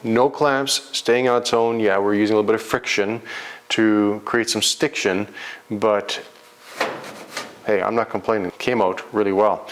No clamps, staying on its own. Yeah, we're using a little bit of friction to create some stiction, but hey, I'm not complaining. It came out really well.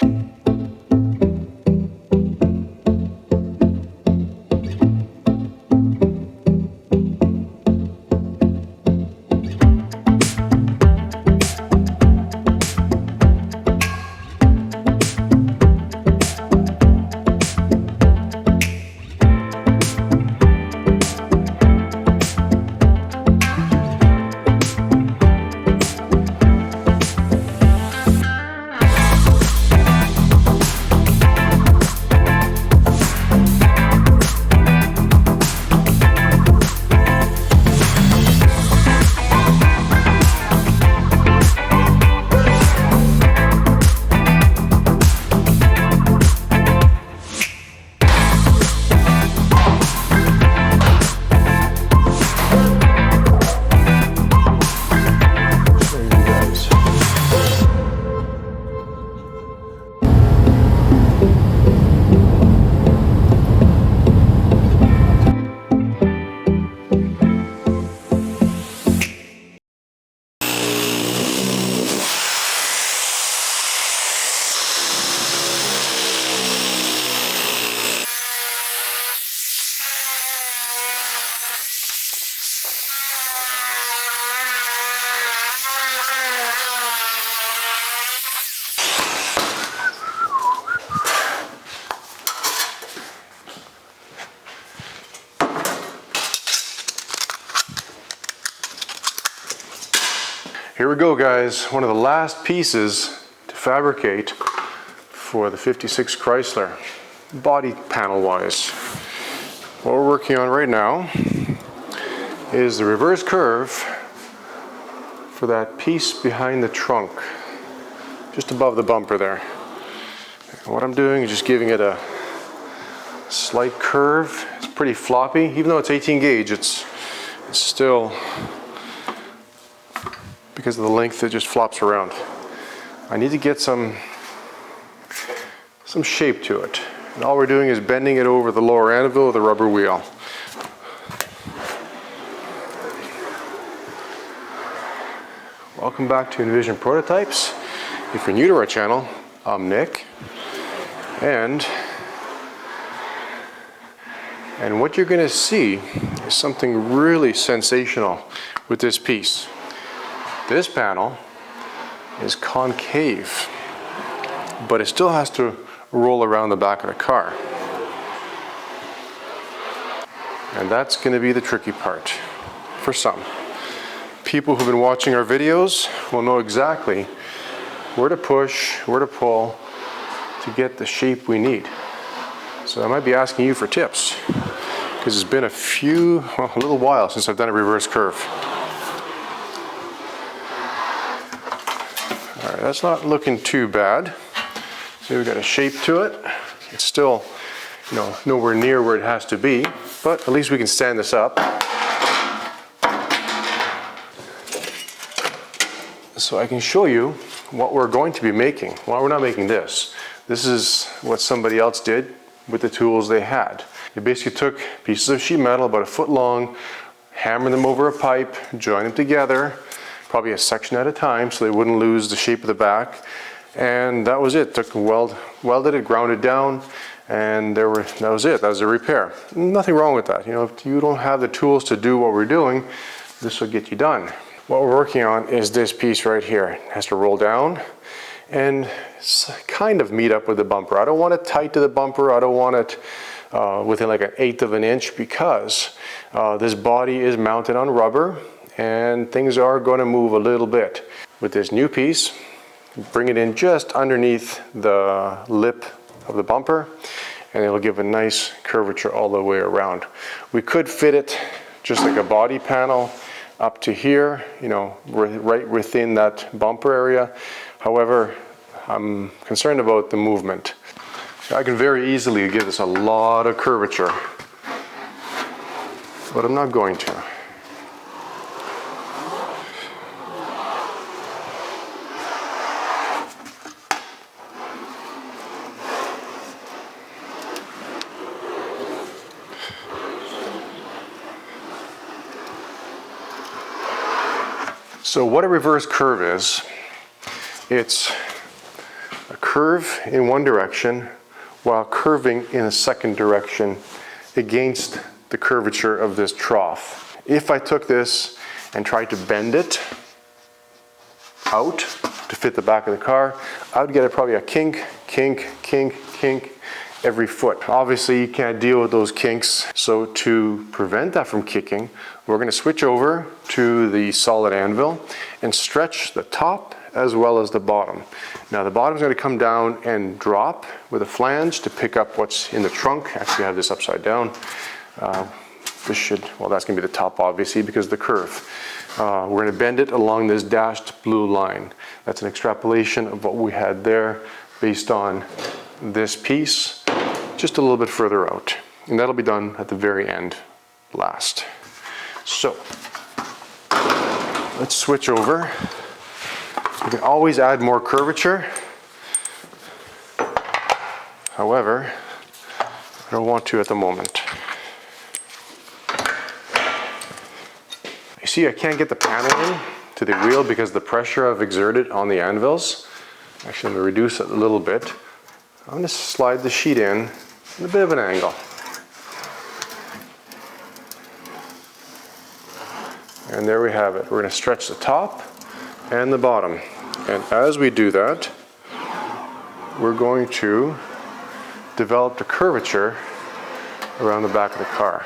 Here we go, guys. One of the last pieces to fabricate for the 56 Chrysler, body panel wise. What we're working on right now is the reverse curve for that piece behind the trunk, just above the bumper there. And what I'm doing is just giving it a slight curve. It's pretty floppy. Even though it's 18 gauge, it's still, because of the length, it just flops around. I need to get some shape to it. And all we're doing is bending it over the lower anvil with a rubber wheel. Welcome back to Envision Prototypes. If you're new to our channel, I'm Nick. And what you're going to see is something really sensational with this piece. This panel is concave, but it still has to roll around the back of the car. And that's going to be the tricky part for some. People who've been watching our videos will know exactly where to push, where to pull to get the shape we need. So I might be asking you for tips, because it's been a little while since I've done a reverse curve. All right, that's not looking too bad. See, we've got a shape to it. It's still, nowhere near where it has to be, but at least we can stand this up. So I can show you what we're going to be making. Well, we're not making this. This is what somebody else did with the tools they had. They basically took pieces of sheet metal about 1 foot long, hammered them over a pipe, joined them together, probably a section at a time so they wouldn't lose the shape of the back. And that was it. Took welded it, ground it down, and that was it. That was a repair. Nothing wrong with that. If you don't have the tools to do what we're doing, this will get you done. What we're working on is this piece right here. It has to roll down and kind of meet up with the bumper. I don't want it tight to the bumper. I don't want it within like 1/8 of an inch, because this body is mounted on rubber and things are going to move a little bit. With this new piece, bring it in just underneath the lip of the bumper, and it'll give a nice curvature all the way around. We could fit it just like a body panel up to here, right within that bumper area. However, I'm concerned about the movement. I can very easily give this a lot of curvature, but I'm not going to. So what a reverse curve is, it's a curve in one direction while curving in a second direction against the curvature of this trough. If I took this and tried to bend it out to fit the back of the car, I would get probably a kink, kink, kink, kink every foot. Obviously you can't deal with those kinks, so to prevent that from kicking, we're going to switch over to the solid anvil and stretch the top as well as the bottom. Now the bottom is going to come down and drop with a flange to pick up what's in the trunk. Actually I have this upside down. This should, well, that's going to be the top obviously because of the curve. We're going to bend it along this dashed blue line. That's an extrapolation of what we had there based on this piece just a little bit further out. And that'll be done at the very end last. So let's switch over. You can always add more curvature. However, I don't want to at the moment. You see, I can't get the panel in to the wheel because the pressure I've exerted on the anvils. Actually, I'm going to reduce it a little bit. I'm going to slide the sheet in at a bit of an angle. And there we have it. We're going to stretch the top and the bottom. And as we do that, we're going to develop the curvature around the back of the car.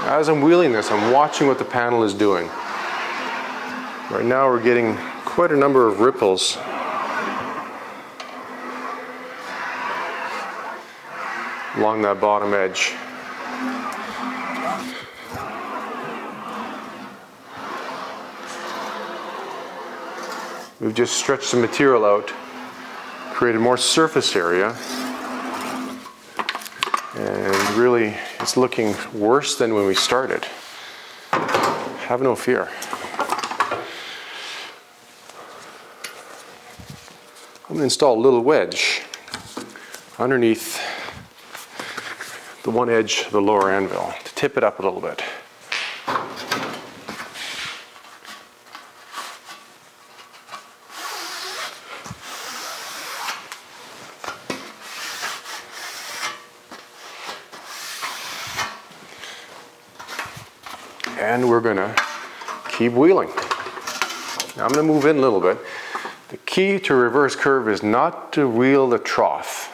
As I'm wheeling this, I'm watching what the panel is doing. Right now we're getting quite a number of ripples along that bottom edge. We've just stretched the material out, created more surface area, and really it's looking worse than when we started. Have no fear. I'm going to install a little wedge underneath the one edge of the lower anvil to tip it up a little bit. And we're going to keep wheeling. Now I'm going to move in a little bit. The key to reverse curve is not to wheel the trough.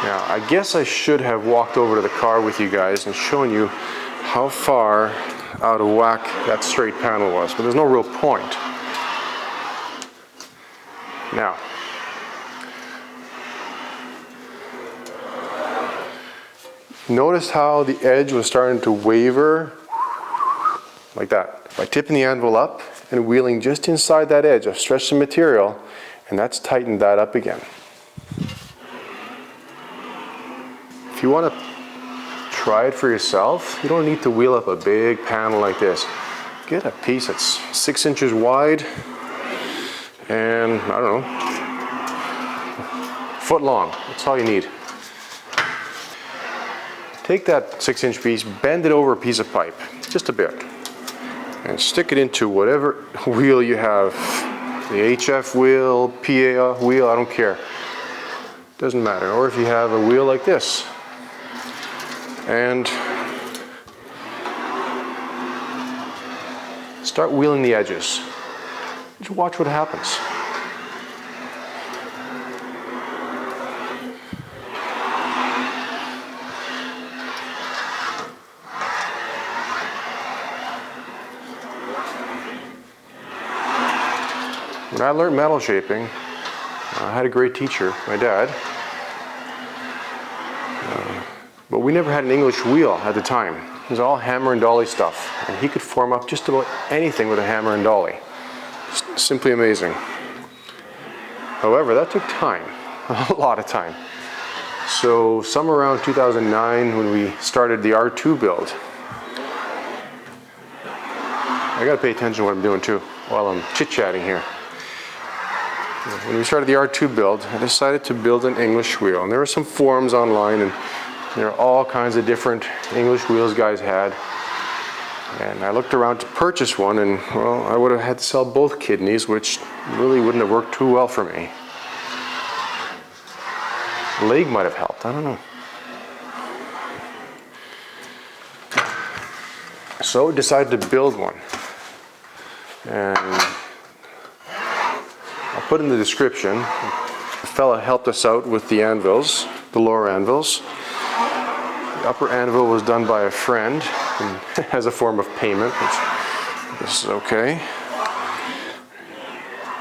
Now I guess I should have walked over to the car with you guys and shown you how far out of whack that straight panel was, but there's no real point. Now, notice how the edge was starting to waver like that. By tipping the anvil up and wheeling just inside that edge, I've stretched the material and that's tightened that up again. If you want to try it for yourself, you don't need to wheel up a big panel like this. Get a piece that's 6 inches wide and, I don't know, foot long. That's all you need. Take that 6-inch piece, bend it over a piece of pipe, just a bit, and stick it into whatever wheel you have. The HF wheel, PA wheel, I don't care. Doesn't matter. Or if you have a wheel like this. And start wheeling the edges. Just watch what happens. When I learned metal shaping, I had a great teacher, my dad. But we never had an English wheel at the time. It was all hammer and dolly stuff. And he could form up just about anything with a hammer and dolly. Simply amazing. However, that took time, a lot of time. So somewhere around 2009 when we started the R2 build, I gotta pay attention to what I'm doing too while I'm chit-chatting here. When we started the R2 build, I decided to build an English wheel. And there were some forums online, and there are all kinds of different English wheels guys had. And I looked around to purchase one, and well, I would have had to sell both kidneys, which really wouldn't have worked too well for me. Leg might have helped, I don't know. So I decided to build one. And I'll put in the description. A fella helped us out with the anvils, the lower anvils. The upper anvil was done by a friend as a form of payment, which this is okay.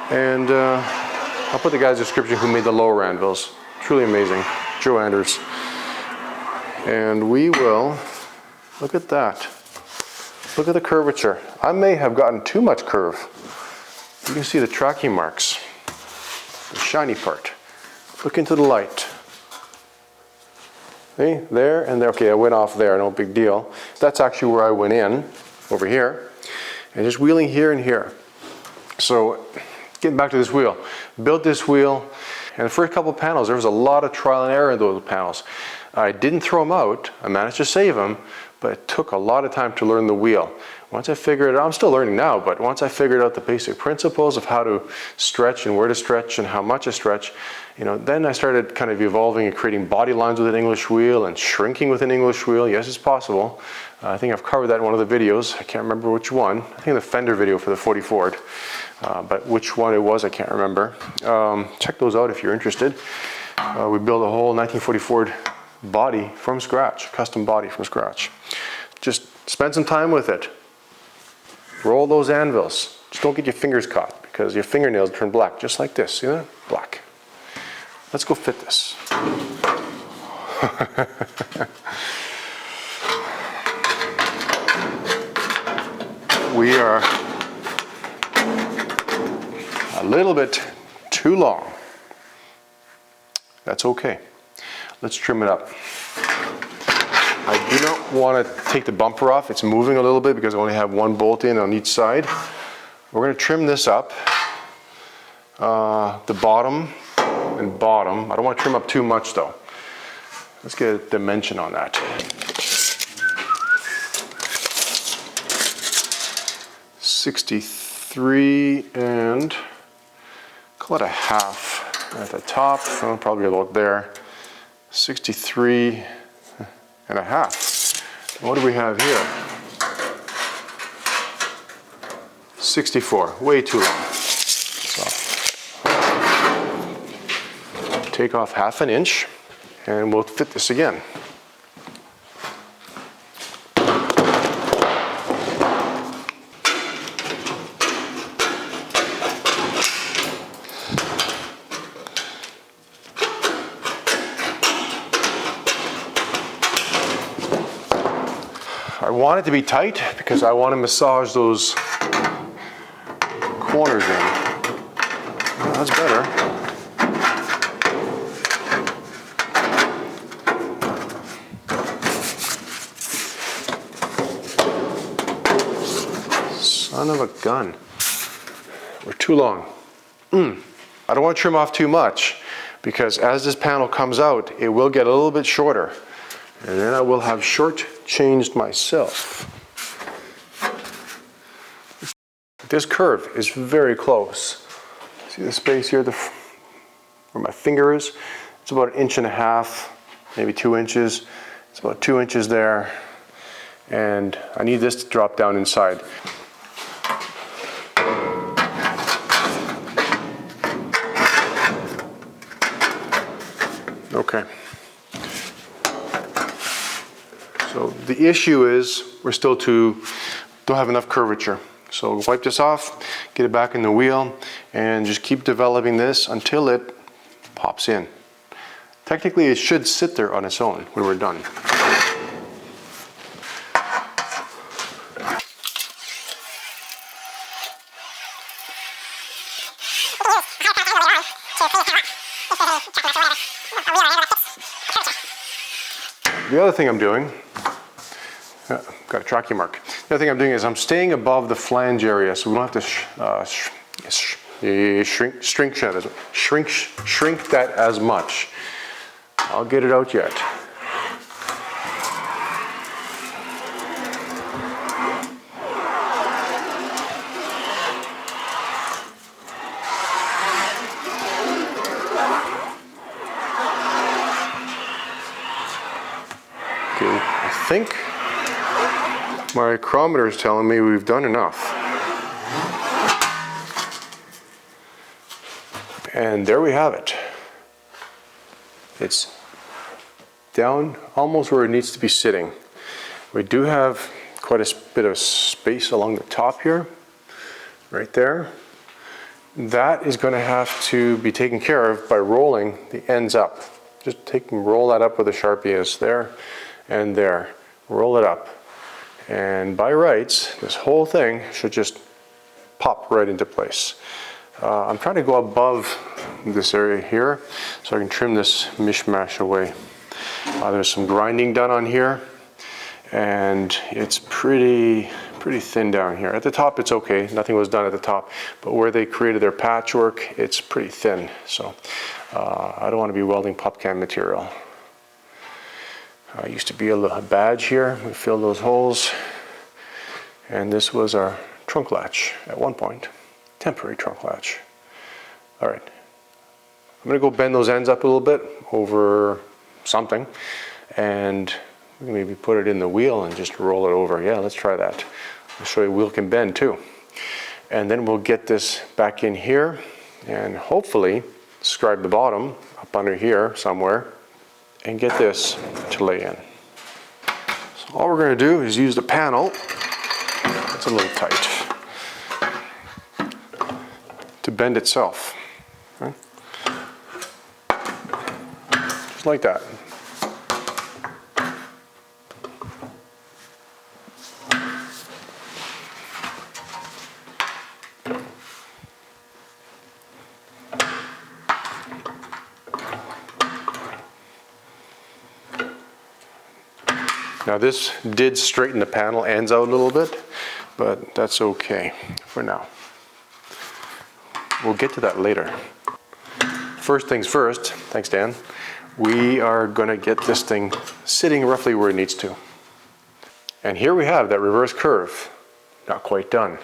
And I'll put the guy's description who made the lower anvils. Truly amazing, Joe Anders. And we will, look at that. Look at the curvature. I may have gotten too much curve. You can see the tracking marks, the shiny part. Look into the light. See, there and there. Okay, I went off there, no big deal. That's actually where I went in, over here, and just wheeling here and here. So, getting back to this wheel. Built this wheel, and the first couple of panels, there was a lot of trial and error in those panels. I didn't throw them out. I managed to save them, but it took a lot of time to learn the wheel. Once I figured it out, I'm still learning now, but once I figured out the basic principles of how to stretch and where to stretch and how much to stretch, you know, then I started kind of evolving and creating body lines with an English wheel and shrinking with an English wheel. Yes, it's possible. I think I've covered that in one of the videos. I can't remember which one. I think the fender video for the 40 Ford, but which one it was, I can't remember. Check those out if you're interested. We built a whole 1940 Ford body from scratch, custom body from scratch. Just spend some time with it. Roll those anvils. Just don't get your fingers caught because your fingernails turn black, just like this. See that? Black. Let's go fit this. We are a little bit too long. That's okay. Let's trim it up. I do not want to take the bumper off. It's moving a little bit because I only have one bolt in on each side. We're going to trim this up. The bottom and bottom. I don't want to trim up too much though. Let's get a dimension on that. 63 and call it a half at the top. Probably about there. 63 and a half. What do we have here? 64, way too long. So, take off half an inch and we'll fit this again. I want it to be tight because I want to massage those corners in. Well, that's better. Son of a gun. We're too long. I don't want to trim off too much because as this panel comes out, it will get a little bit shorter. And then I will have short-changed myself. This curve is very close. See the space here where my finger is? It's about 1.5 inches, maybe 2 inches. It's about 2 inches there. And I need this to drop down inside. Okay. So the issue is don't have enough curvature. So wipe this off, get it back in the wheel, and just keep developing this until it pops in. Technically, it should sit there on its own when we're done. The other thing I'm doing, got a tracking mark. The other thing I'm doing is I'm staying above the flange area, so we don't have to shrink that as much. I'll get it out yet. Okay, I think my micrometer is telling me we've done enough. And there we have it. It's down almost where it needs to be sitting. We do have quite a bit of space along the top here, right there. That is going to have to be taken care of by rolling the ends up. Just roll that up with a Sharpie is there and there. Roll it up. And by rights, this whole thing should just pop right into place. I'm trying to go above this area here so I can trim this mishmash away. There's some grinding done on here, and it's pretty thin down here. At the top it's okay, nothing was done at the top, but where they created their patchwork, it's pretty thin. So I don't want to be welding pop can material. Used to be a badge here. We filled those holes, and this was our trunk latch at one point. Temporary trunk latch. All right, I'm gonna go bend those ends up a little bit over something, and maybe put it in the wheel and just roll it over. Yeah, let's try that. I'll show you wheel can bend too. And then we'll get this back in here and hopefully scribe the bottom up under here somewhere and get this to lay in. So all we're gonna do is use the panel. It's a little tight. To bend itself. Okay? Just like that. Now this did straighten the panel ends out a little bit, but that's okay for now. We'll get to that later. First things first, thanks Dan, we are gonna get this thing sitting roughly where it needs to. And here we have that reverse curve. Not quite done,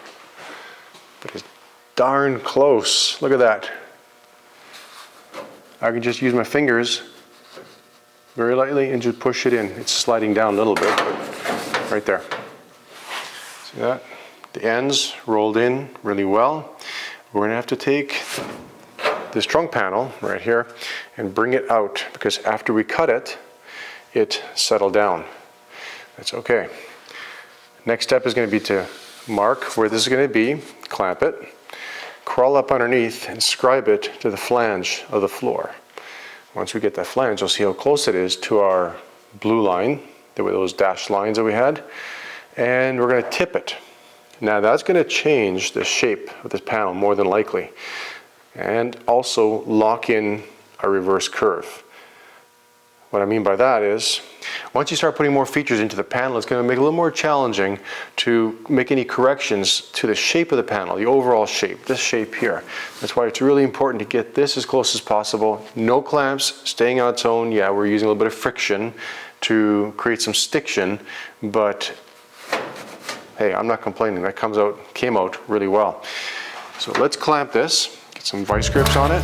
but it's darn close. Look at that. I can just use my fingers very lightly and just push it in. It's sliding down a little bit, but right there. See that? The ends rolled in really well. We're gonna have to take this trunk panel right here and bring it out, because after we cut it, it settled down. That's okay. Next step is gonna be to mark where this is gonna be, clamp it, crawl up underneath and scribe it to the flange of the floor. Once we get that flange, you'll see how close it is to our blue line, those dashed lines that we had, and we're gonna tip it. Now that's going to change the shape of this panel more than likely, and also lock in a reverse curve. What I mean by that is, once you start putting more features into the panel, it's going to make it a little more challenging to make any corrections to the shape of the panel, the overall shape, this shape here. That's why it's really important to get this as close as possible. No clamps, staying on its own. Yeah, we're using a little bit of friction to create some stiction, but hey, I'm not complaining. That came out really well. So let's clamp this, get some vice grips on it.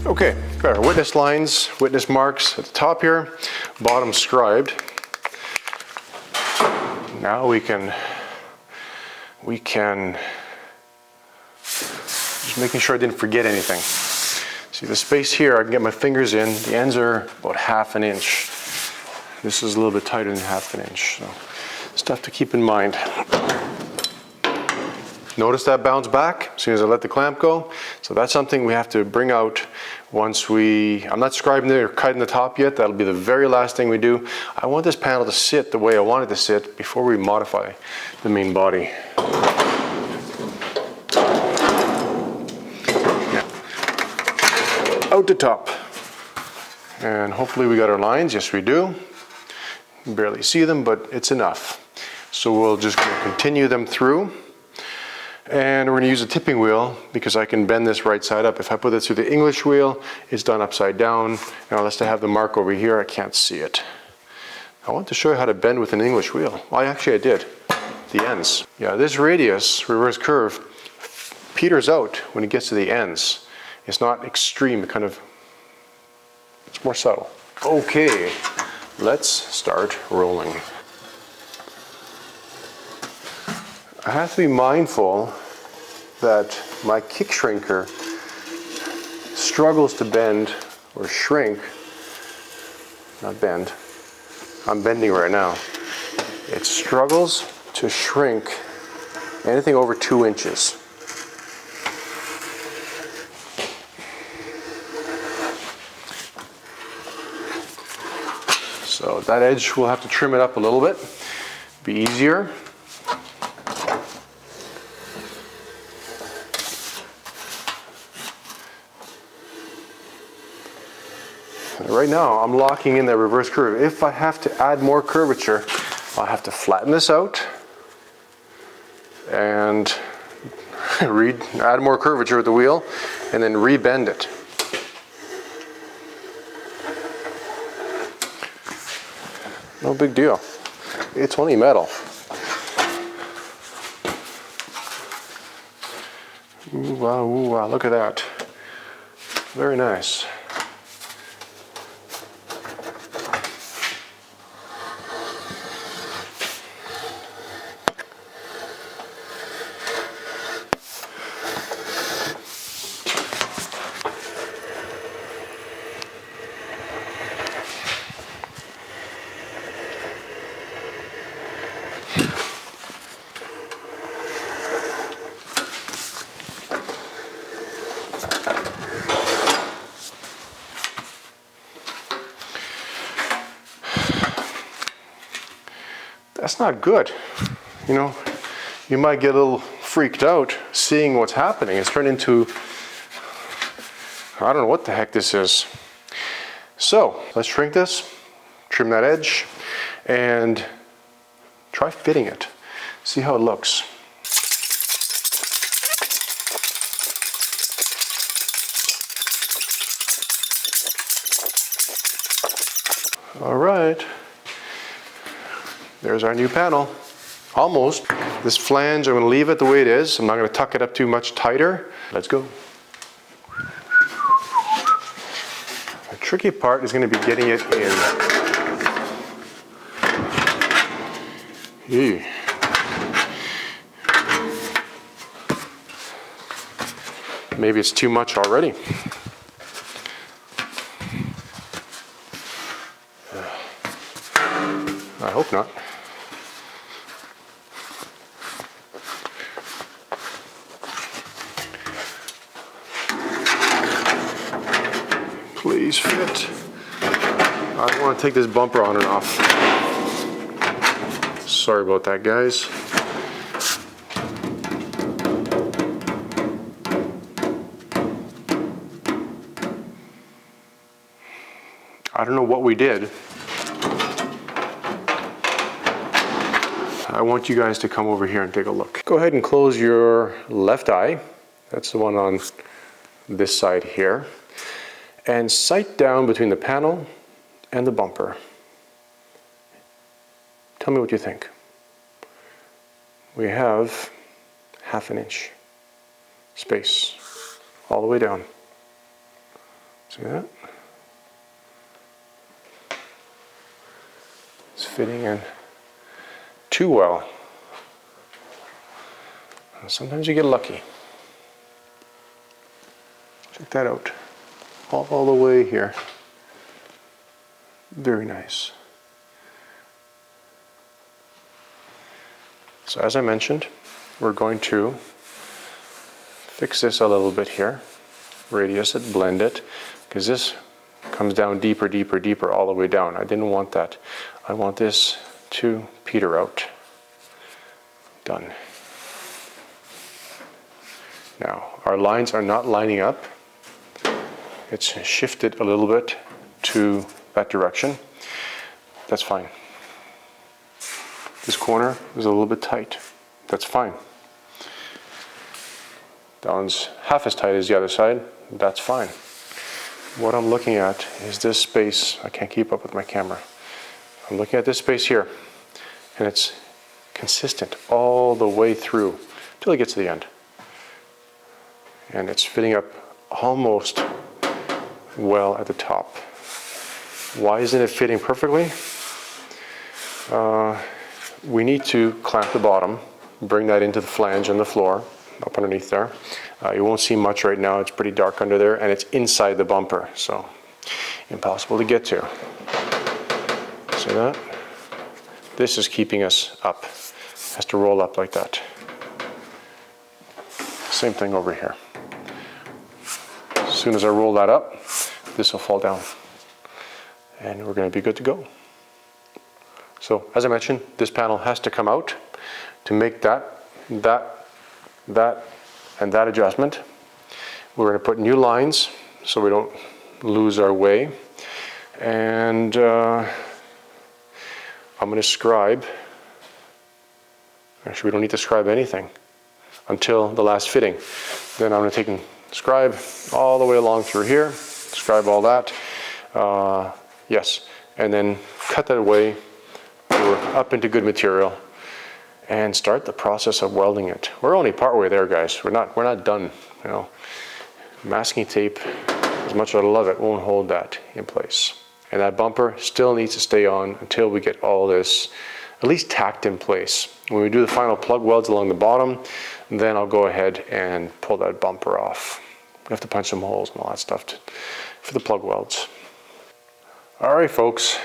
Okay, Got our witness lines, witness marks at the top here, bottom scribed. Now we can just making sure I didn't forget anything. See the space here, I can get my fingers in. The ends are about 1/2 inch. This is a little bit tighter than 1/2 inch. So stuff to keep in mind. Notice that bounce back as soon as I let the clamp go. So that's something we have to bring out once I'm not scribing it or cutting the top yet. That'll be the very last thing we do. I want this panel to sit the way I want it to sit before we modify the main body. Yeah. Out the top. And hopefully we got our lines. Yes, we do. You can barely see them, but it's enough. So we'll just continue them through. And we're going to use a tipping wheel because I can bend this right side up. If I put this through the English wheel, it's done upside down. Now unless I have the mark over here, I can't see it. I want to show you how to bend with an English wheel. Well, actually I did. The ends. Yeah, this radius, reverse curve, peters out when it gets to the ends. It's not extreme, it's more subtle. Okay, let's start rolling. I have to be mindful that my kick shrinker struggles to bend or shrink, not bend, I'm bending right now. It struggles to shrink anything over 2 inches. So that edge, we'll have to trim it up a little bit, be easier. Right now, I'm locking in that reverse curve. If I have to add more curvature, I'll have to flatten this out and add more curvature with the wheel and then rebend it. No big deal. It's only metal. Ooh, wow, look at that. Very nice. That's not good. You know, you might get a little freaked out seeing what's happening. It's turned into, I don't know what the heck this is. So let's shrink this, trim that edge, and try fitting it. See how it looks. All right. There's our new panel. Almost. This flange, I'm going to leave it the way it is. I'm not going to tuck it up too much tighter. Let's go. The tricky part is going to be getting it in. Ew. Maybe it's too much already. I hope not. Please fit. I don't want to take this bumper on and off. Sorry about that, guys. I don't know what we did. I want you guys to come over here and take a look. Go ahead and close your left eye. That's the one on this side here. And sight down between the panel and the bumper. Tell me what you think. We have 1/2 inch space all the way down. See that? It's fitting in too well. And sometimes you get lucky. Check that out. All the way here. Very nice. So as I mentioned, we're going to fix this a little bit here. Radius it, blend it, because this comes down deeper, deeper, deeper, all the way down. I didn't want that. I want this to peter out. Done. Now, our lines are not lining up. It's shifted a little bit to that direction. That's fine. This corner is a little bit tight. That's fine. That one's half as tight as the other side. That's fine. What I'm looking at is this space. I can't keep up with my camera. I'm looking at this space here, and it's consistent all the way through till it gets to the end. And it's fitting up almost well at the top. Why isn't it fitting perfectly? We need to clamp the bottom, bring that into the flange and the floor, up underneath there. You won't see much right now, it's pretty dark under there, and it's inside the bumper, so impossible to get to. See that? This is keeping us up. It has to roll up like that. Same thing over here. As soon as I roll that up, this will fall down. And we're going to be good to go. So, as I mentioned, this panel has to come out to make that, and that adjustment. We're going to put new lines so we don't lose our way. And I'm going to scribe. Actually, we don't need to scribe anything until the last fitting. Then I'm going to take and scribe all the way along through here, scribe all that. Yes, and then cut that away. We're up into good material and start the process of welding it. We're only partway there, guys. We're not done. You know, masking tape, as much as I love it, won't hold that in place. And that bumper still needs to stay on until we get all this at least tacked in place. When we do the final plug welds along the bottom, then I'll go ahead and pull that bumper off. We have to punch some holes and all that stuff for the plug welds. All right, folks.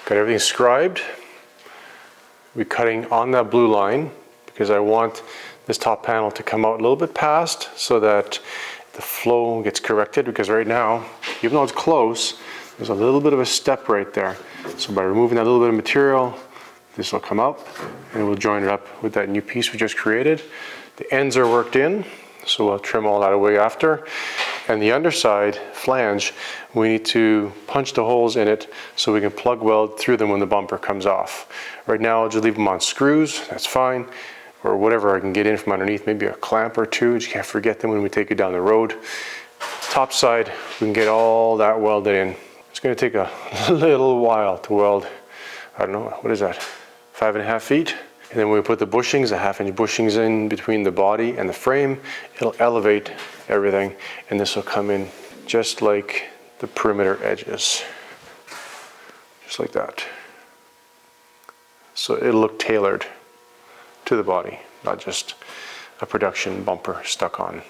Got everything scribed. We're cutting on that blue line because I want this top panel to come out a little bit past so that the flow gets corrected, because right now, even though it's close, there's a little bit of a step right there. So by removing that little bit of material, this will come up and we'll join it up with that new piece we just created. The ends are worked in, so we'll trim all that away after. And the underside flange, we need to punch the holes in it so we can plug weld through them when the bumper comes off. Right now, I'll just leave them on screws, that's fine, or whatever I can get in from underneath, maybe a clamp or two. You can't forget them when we take it down the road. Top side, we can get all that welded in. It's gonna take a little while to weld, I don't know, what is that, 5.5 feet? And then when we put the bushings, the 1/2-inch bushings in between the body and the frame, it'll elevate everything, and this will come in just like the perimeter edges. Just like that. So it'll look tailored to the body, not just a production bumper stuck on.